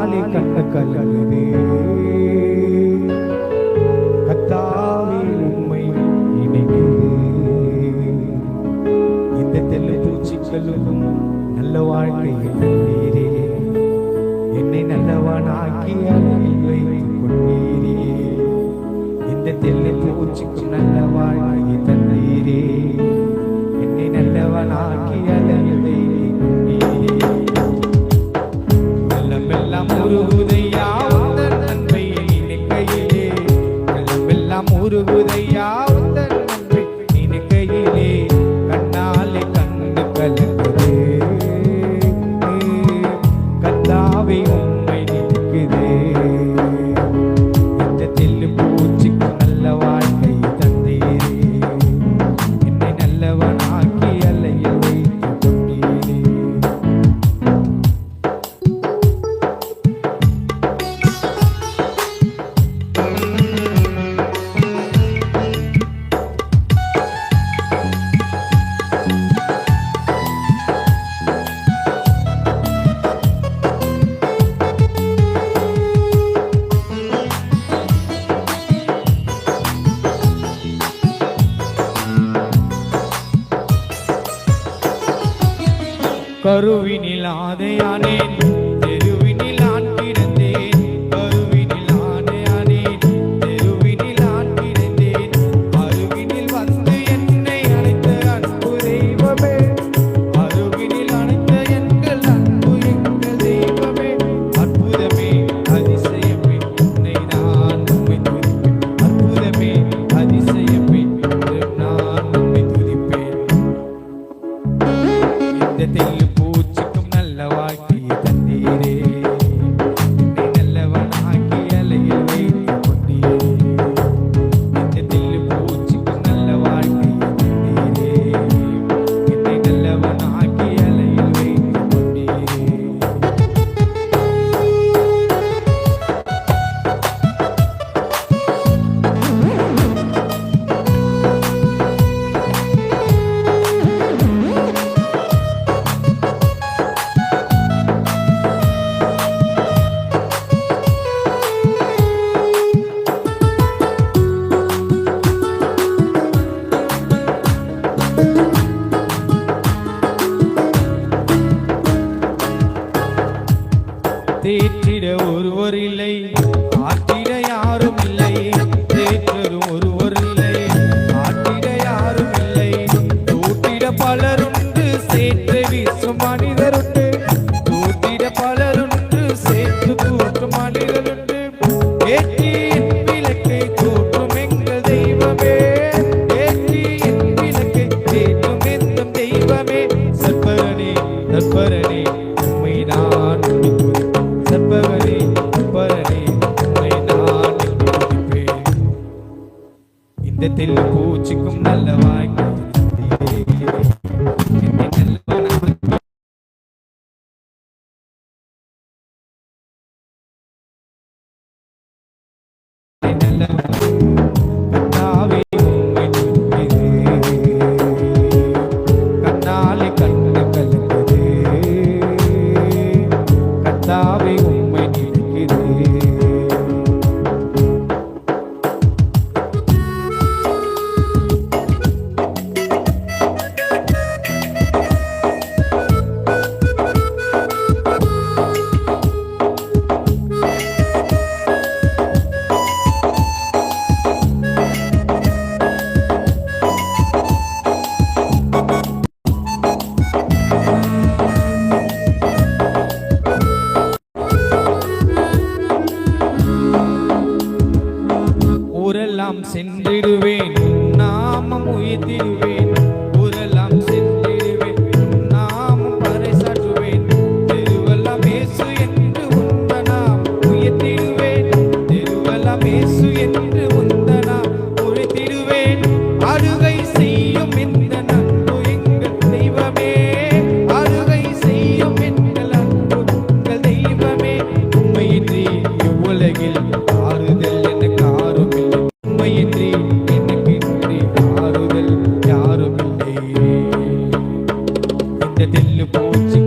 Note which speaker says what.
Speaker 1: கண்ணாலே கண்ண கலங்குதே கத்தாவே உம்மை நினைக்குதே. இந்த தெல்லு பூச்சிகளும் நல்ல வாழ்க்கையை தந்தீரே, என்னை நல்லவனாக்கி அருகில் வைத்துக் கொண்டீரே. இந்த தெல்லு பூச்சிக்கும் நல்ல வாழ்க்கையை தந்தீரே, என்னை நல்லவனாக்கி அருகில் வைத்துக் கொண்டீரே. நல்லமெல்லாம் உருகுதையா உந்தன் நன்மை நினைக்கையிலே, நல்லமெல்லாம் உருகுதையா உந்தன் நன்மை நினைக்கையிலே, கண்ணாலே கண்ணு கலங்குதே கத்தாவே உம்மை நினைக்குதே. இந்த தெல்லு பூச்சிக்கு நல்ல வாழ்க்கை தந்தீரே, என்னை நல்லவனாக்கி அலையில் வைத்துக் கொண்டீரே. கருவினில் ஆதையானேன், தெருவினில் ஆண் கிடந்தேன். கருவினில் ஆதையானேன், தெருவினில் ஆண் கிடந்தேன். அருகினில் வந்து என்னை அழைத்த அன்பு தெய்வமே, அருகினில் அழைத்த எங்கள் அன்பு எங்கள் தெய்வமே. அற்புதமே அதிசயமே உன்னை நான் உம்மை துதிப்பேன். அற்புதமே அதிசயமே நான் உம்மை துதிப்பேன். இந்த தெல்லு பூச்சிக்கும் நல்ல வாழ்க்கையை தந்தீரே, என்னை நல்லவனாக்கி அலையில் வைத்துக் கொண்டீரே. இந்த தெல்லு பூச்சிக்கும் நல்ல வாழ்க்கையை தந்தீரே, என்னை நல்லவனாக்கி அலையில் வைத்துக் கொண்டீரே. தேற்றிட ஒருவர் இல்லை, ஆற்றிட யாரும் இல்லை. தேற்றரும் ஒருவர் இல்லை, ஆற்றிட யாரும் இல்லை. தூட்டிட பலருண்டு, சேற்றை வீசும் மனிதருண்டு. தூட்டிட பலருண்டு, சேற்று தூற்றும் மனிதருண்டு. ஏற்றி என் விளக்கை தூற்றும் எங்கள் தெய்வமே, ஏற்றி என் விளக்கை தேற்றும் எந்தம் தெய்வமே. சற்பரனே சற்பரனே உம்மை நான் துதிப்பேன். சற்பரனே சற்பரனே உம்மை நான் துதிப்பேன். இந்த தெல்லு பூச்சிக்கும் நல்ல வாழ்க்கை தந்தீரே, என்னை நல்லவனாக்கி கத்தாவே உம்மை துதிக்கிறே, கண்ணாலே கண்ணு கலங்குதே கத்தாவே உம்மை நினைக்கிறே. ஊரெல்லாம் சென்றிடுவேன், நாமம் உயர்த்திடுவேன். ஊரெல்லாம் சென்றிடுவேன், நாமம் பறைசாற்றுவேன். தெருவெல்லாம் இயேசு என்று உந்த நாம் உயர்த்திடுவேன். தெருவெல்லாம் இயேசு என்று உந்த நாம் உயர்த்திடுவேன். அருகை செய்யும் இந்த அன்பு எங்கள் தெய்வமே, அருகை செய்யும் எங்கள் அன்பு எங்கள் தெய்வமே. உம்மையின்றி இவ்வுலகில் ஆறுதல் எனக்கு ஆறுமில்லை, உம்மையின்றி எனக்கு ஆறுதல் யாருமில்லை. இந்த தெல்லு பூச்சி